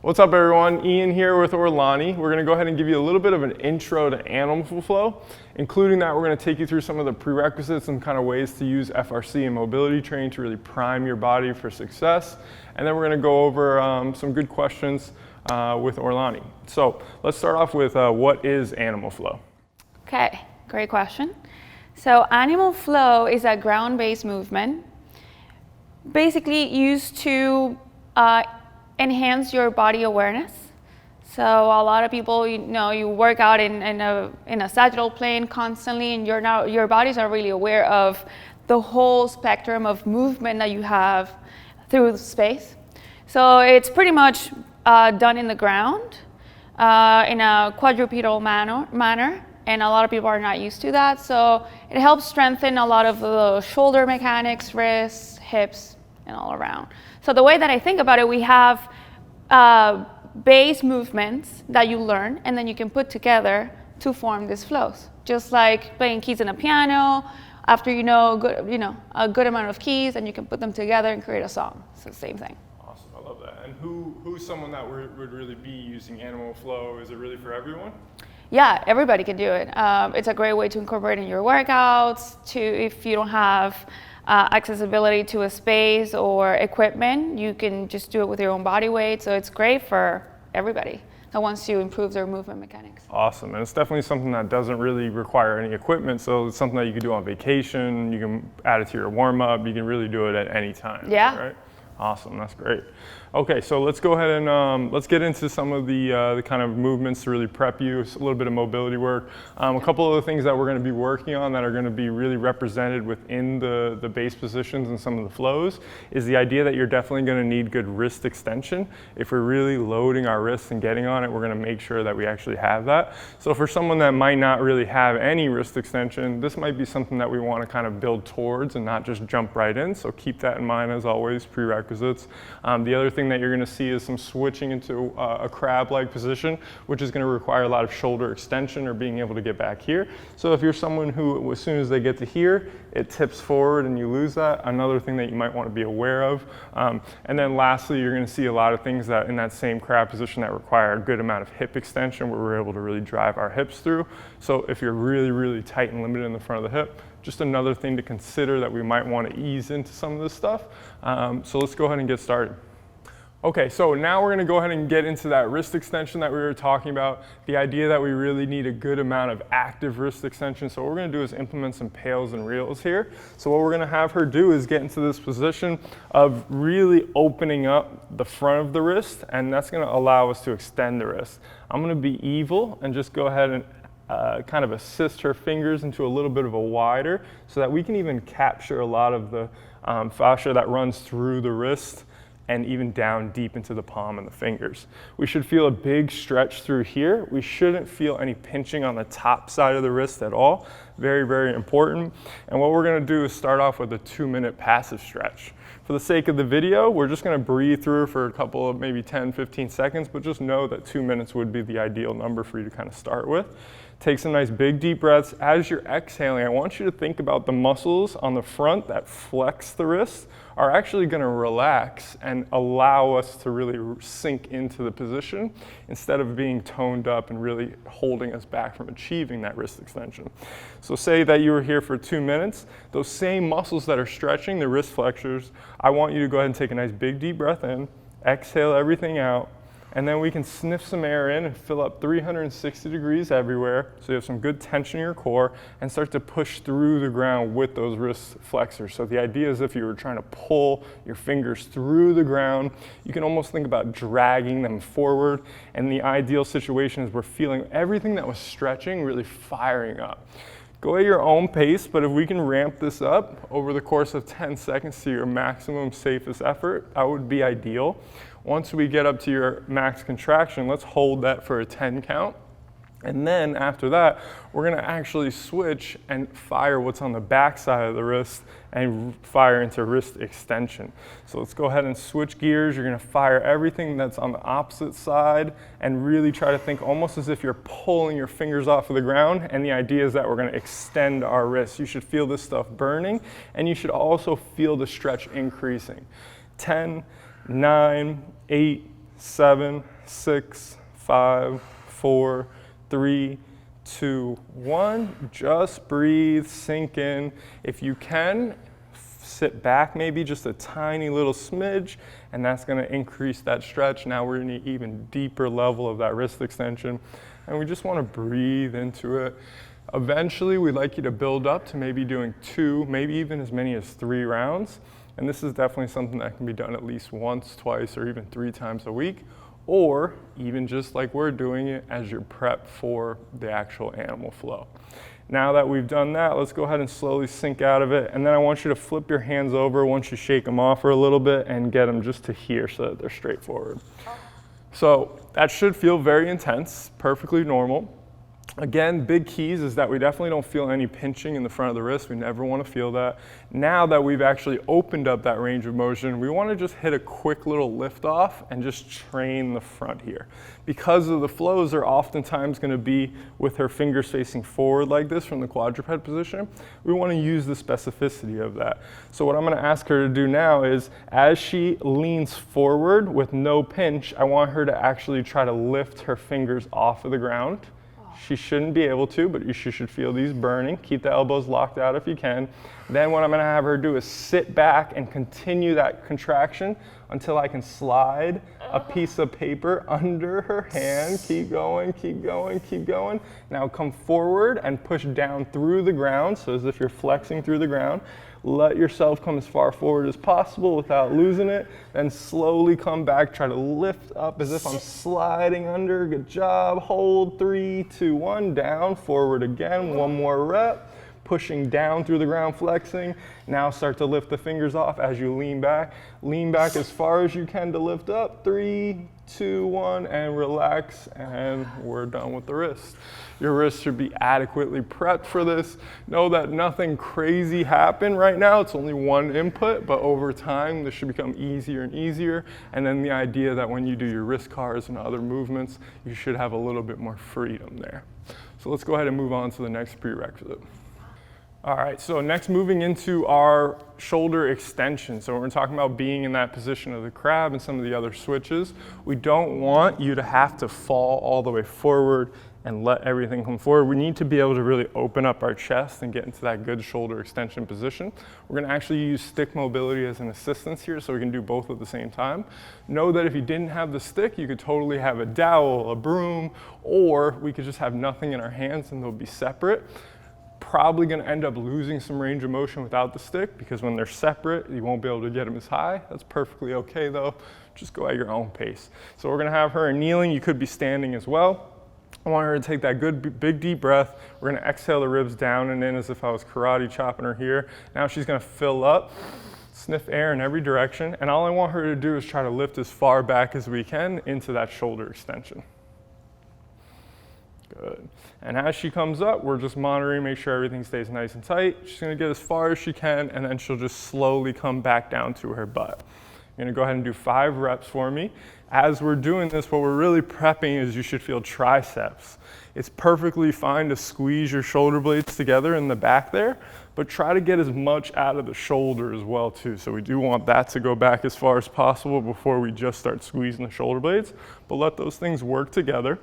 What's up everyone, Ian here with Orlani. We're going to go ahead and give you a little bit of an intro to animal flow. Including that, we're going to take you through some of the prerequisites and kind of ways to use FRC and mobility training to really prime your body for success. And then we're going to go over some good questions with Orlani. So let's start off with what is animal flow? Okay, great question. So animal flow is a ground-based movement, basically used to enhance your body awareness. So a lot of people, you work out in a sagittal plane constantly, and your body's not really aware of the whole spectrum of movement that you have through space. So it's pretty much done in the ground in a quadrupedal manner, and a lot of people are not used to that. So it helps strengthen a lot of the shoulder mechanics, wrists, hips, and all around. So the way that I think about it, we have base movements that you learn, and then you can put together to form these flows. Just like playing keys in a piano, after you know a good amount of keys, and you can put them together and create a song. It's the same thing. Awesome, I love that. And who's someone that would really be using animal flow? Is it really for everyone? Yeah, everybody can do it. It's a great way to incorporate in your workouts, if you don't have accessibility to a space or equipment, you can just do it with your own body weight. So it's great for everybody that wants to improve their movement mechanics. Awesome, and it's definitely something that doesn't really require any equipment. So it's something that you can do on vacation. You can add it to your warm up. You can really do it at any time. Yeah. Right? Awesome, that's great. Okay, so let's go ahead and let's get into some of the kind of movements to really prep you, a little bit of mobility work. A couple of the things that we're going to be working on that are going to be really represented within the base positions and some of the flows is the idea that you're definitely going to need good wrist extension. If we're really loading our wrists and getting on it, we're going to make sure that we actually have that. So for someone that might not really have any wrist extension, this might be something that we want to kind of build towards and not just jump right in. So keep that in mind as always, prerequisites. The other thing that you're going to see is some switching into a crab-like position, which is going to require a lot of shoulder extension or being able to get back here. So if you're someone who, as soon as they get to here, it tips forward and you lose that, another thing that you might want to be aware of. And then lastly, you're going to see a lot of things that in that same crab position that require a good amount of hip extension where we're able to really drive our hips through. So if you're really, really tight and limited in the front of the hip, just another thing to consider that we might want to ease into some of this stuff. So let's go ahead and get started. Okay, so now we're going to go ahead and get into that wrist extension that we were talking about, the idea that we really need a good amount of active wrist extension. So what we're going to do is implement some pails and reels here. So what we're going to have her do is get into this position of really opening up the front of the wrist, and that's going to allow us to extend the wrist. I'm going to be evil and just go ahead and kind of assist her fingers into a little bit of a wider so that we can even capture a lot of the fascia that runs through the wrist and even down deep into the palm and the fingers. We should feel a big stretch through here. We shouldn't feel any pinching on the top side of the wrist at all. Very, very important. And what we're gonna do is start off with a 2-minute passive stretch. For the sake of the video, we're just gonna breathe through for a couple of maybe 10, 15 seconds, but just know that 2 minutes would be the ideal number for you to kind of start with. Take some nice big deep breaths. As you're exhaling, I want you to think about the muscles on the front that flex the wrist are actually going to relax and allow us to really sink into the position instead of being toned up and really holding us back from achieving that wrist extension. So say that you were here for 2 minutes, those same muscles that are stretching, the wrist flexors, I want you to go ahead and take a nice big deep breath in, exhale everything out, and then we can sniff some air in and fill up 360 degrees everywhere so you have some good tension in your core and start to push through the ground with those wrist flexors. So the idea is if you were trying to pull your fingers through the ground, you can almost think about dragging them forward, and the ideal situation is we're feeling everything that was stretching really firing up. Go at your own pace, but if we can ramp this up over the course of 10 seconds to your maximum safest effort, that would be ideal. Once we get up to your max contraction, let's hold that for a 10 count. And then after that, we're gonna actually switch and fire what's on the back side of the wrist and fire into wrist extension. So let's go ahead and switch gears. You're gonna fire everything that's on the opposite side and really try to think almost as if you're pulling your fingers off of the ground. And the idea is that we're gonna extend our wrists. You should feel this stuff burning, and you should also feel the stretch increasing. 10, 9, 8, 7, 6, 5, 4, 3, 2, 1. Just breathe, sink in. If you can, sit back maybe just a tiny little smidge, and that's going to increase that stretch. Now we're in an even deeper level of that wrist extension, and we just want to breathe into it. Eventually, we'd like you to build up to maybe doing 2, maybe even as many as 3 rounds. And this is definitely something that can be done at least once, twice, or even 3 times a week, or even just like we're doing it as your prep for the actual animal flow. Now that we've done that, let's go ahead and slowly sink out of it. And then I want you to flip your hands over once you shake them off for a little bit and get them just to here so that they're straight forward. So that should feel very intense, perfectly normal. Again, big keys is that we definitely don't feel any pinching in the front of the wrist. We never want to feel that. Now that we've actually opened up that range of motion, we want to just hit a quick little lift off and just train the front here. Because of the flows are oftentimes going to be with her fingers facing forward like this from the quadruped position, we want to use the specificity of that. So what I'm going to ask her to do now is, as she leans forward with no pinch, I want her to actually try to lift her fingers off of the ground. She shouldn't be able to, but you should feel these burning. Keep the elbows locked out if you can. Then what I'm going to have her do is sit back and continue that contraction until I can slide a piece of paper under her hand. Keep going, keep going, keep going. Now come forward and push down through the ground, so as if you're flexing through the ground. Let yourself come as far forward as possible without losing it. Then slowly come back. Try to lift up as if I'm sliding under. Good job. Hold. 3, 2, 1. Down. Forward again. One more rep. Pushing down through the ground, flexing. Now start to lift the fingers off as you lean back. Lean back as far as you can to lift up. 3, 2, 1, and relax, and we're done with the wrist. Your wrist should be adequately prepped for this. Know that nothing crazy happened right now. It's only one input, but over time, this should become easier and easier. And then the idea that when you do your wrist cars and other movements, you should have a little bit more freedom there. So let's go ahead and move on to the next prerequisite. All right, so next moving into our shoulder extension. So we're talking about being in that position of the crab and some of the other switches. We don't want you to have to fall all the way forward and let everything come forward. We need to be able to really open up our chest and get into that good shoulder extension position. We're gonna actually use stick mobility as an assistance here so we can do both at the same time. Know that if you didn't have the stick, you could totally have a dowel, a broom, or we could just have nothing in our hands and they'll be separate. Probably going to end up losing some range of motion without the stick because when they're separate, you won't be able to get them as high. That's perfectly okay though. Just go at your own pace. So we're going to have her kneeling. You could be standing as well. I want her to take that good big deep breath. We're going to exhale the ribs down and in as if I was karate chopping her here. Now she's going to fill up, sniff air in every direction. And all I want her to do is try to lift as far back as we can into that shoulder extension. Good. And as she comes up, we're just monitoring, make sure everything stays nice and tight. She's going to get as far as she can, and then she'll just slowly come back down to her butt. You're going to go ahead and do 5 reps for me. As we're doing this, what we're really prepping is you should feel triceps. It's perfectly fine to squeeze your shoulder blades together in the back there, but try to get as much out of the shoulder as well too. So we do want that to go back as far as possible before we just start squeezing the shoulder blades, but let those things work together.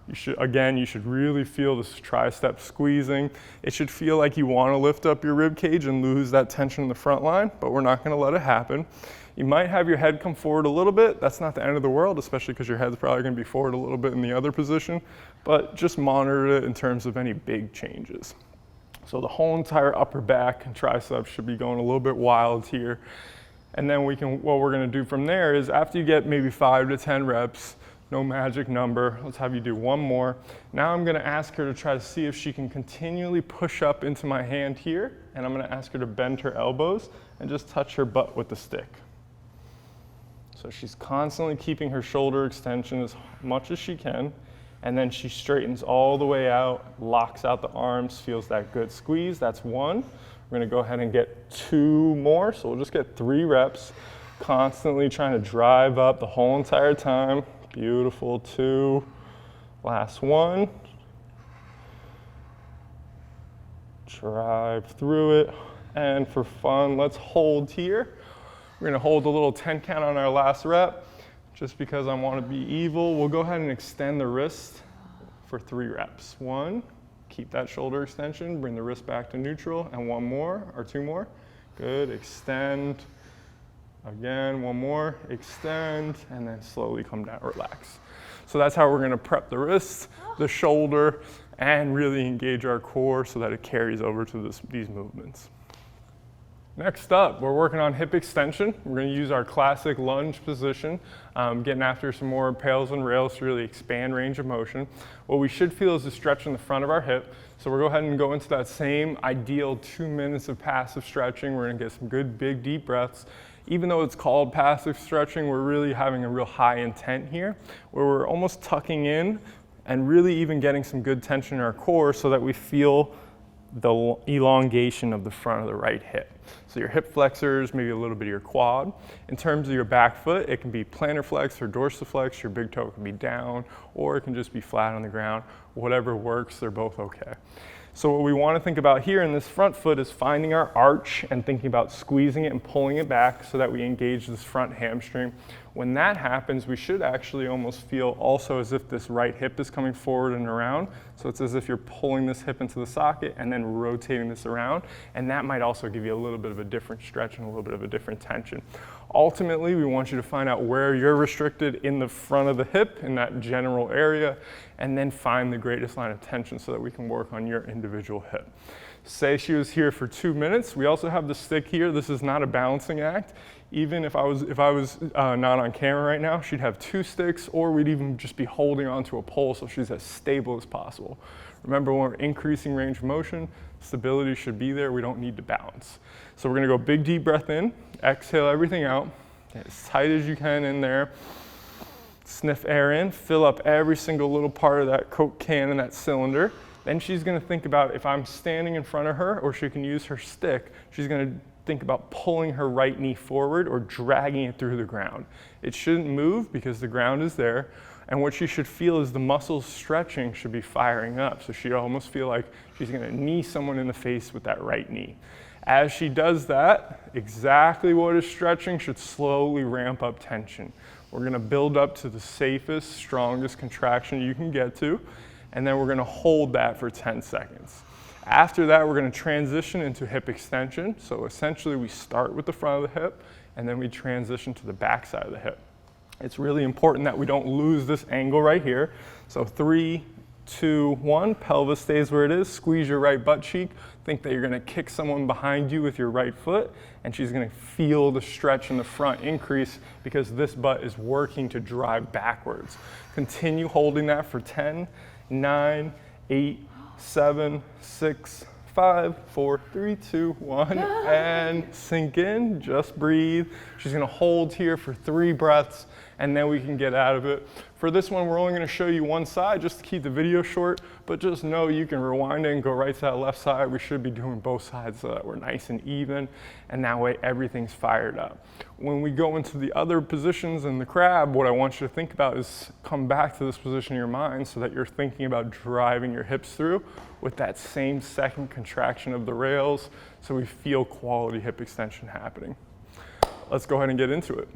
You should really feel this tricep squeezing. It should feel like you want to lift up your rib cage and lose that tension in the front line, but we're not going to let it happen. You might have your head come forward a little bit. That's not the end of the world, especially because your head's probably going to be forward a little bit in the other position, but just monitor it in terms of any big changes. So the whole entire upper back and triceps should be going a little bit wild here. And then what we're going to do from there is after you get maybe 5 to 10 reps, no magic number. Let's have you do one more. Now I'm going to ask her to try to see if she can continually push up into my hand here, and I'm going to ask her to bend her elbows and just touch her butt with the stick. So she's constantly keeping her shoulder extension as much as she can, and then she straightens all the way out, locks out the arms, feels that good squeeze. That's 1. We're going to go ahead and get 2 more, so we'll just get 3 reps, constantly trying to drive up the whole entire time. Beautiful. 2. Last 1. Drive through it. And for fun, let's hold here. We're going to hold a little 10 count on our last rep. Just because I want to be evil, we'll go ahead and extend the wrist for 3 reps. 1, keep that shoulder extension, bring the wrist back to neutral, and 1 more or 2 more. Good, extend. Again, 1 more, extend, and then slowly come down, relax. So that's how we're gonna prep the wrist, the shoulder, and really engage our core so that it carries over to these movements. Next up, we're working on hip extension. We're going to use our classic lunge position, getting after some more pails and rails to really expand range of motion. What we should feel is a stretch in the front of our hip. So we'll go ahead and go into that same ideal 2 minutes of passive stretching. We're going to get some good, big, deep breaths. Even though it's called passive stretching, we're really having a real high intent here, where we're almost tucking in and really even getting some good tension in our core so that we feel the elongation of the front of the right hip. So your hip flexors, maybe a little bit of your quad. In terms of your back foot, it can be plantar flex or dorsiflex. Your big toe can be down, or it can just be flat on the ground. Whatever works, they're both okay. So what we want to think about here in this front foot is finding our arch and thinking about squeezing it and pulling it back so that we engage this front hamstring. When that happens, we should actually almost feel also as if this right hip is coming forward and around. So it's as if you're pulling this hip into the socket and then rotating this around. And that might also give you a little bit of a different stretch and a little bit of a different tension. Ultimately, we want you to find out where you're restricted in the front of the hip, in that general area, and then find the greatest line of tension so that we can work on your individual hip. Say she was here for 2 minutes. We also have the stick here. This is not a balancing act. Even if I was not on camera right now, she'd have 2 sticks, or we'd even just be holding onto a pole so she's as stable as possible. Remember, when we're increasing range of motion, stability should be there. We don't need to balance. So we're gonna go big deep breath in, exhale everything out, get as tight as you can in there. Sniff air in, fill up every single little part of that Coke can and that cylinder. Then she's gonna think about if I'm standing in front of her, or she can use her stick, she's gonna think about pulling her right knee forward or dragging it through the ground. It shouldn't move because the ground is there. And what she should feel is the muscles stretching should be firing up. So she'd almost feel like she's gonna knee someone in the face with that right knee. As she does that, exactly what is stretching should slowly ramp up tension. We're gonna build up to the safest, strongest contraction you can get to, and then we're gonna hold that for 10 seconds. After that, we're gonna transition into hip extension. So essentially we start with the front of the hip, and then we transition to the back side of the hip. It's really important that we don't lose this angle right here. So 3, 2, 1, pelvis stays where it is, squeeze your right butt cheek. Think that you're gonna kick someone behind you with your right foot, and she's gonna feel the stretch in the front increase because this butt is working to drive backwards. Continue holding that for 10, 9, 8, 7, 6, 5, 4, 3, 2, 1, and sink in, just breathe. She's gonna hold here for 3 breaths, and then we can get out of it. For this one, we're only gonna show you one side just to keep the video short, but just know you can rewind it and go right to that left side. We should be doing both sides so that we're nice and even, and that way everything's fired up. When we go into the other positions in the crab, what I want you to think about is come back to this position in your mind so that you're thinking about driving your hips through with that same second contraction of the rails so we feel quality hip extension happening. Let's go ahead and get into it.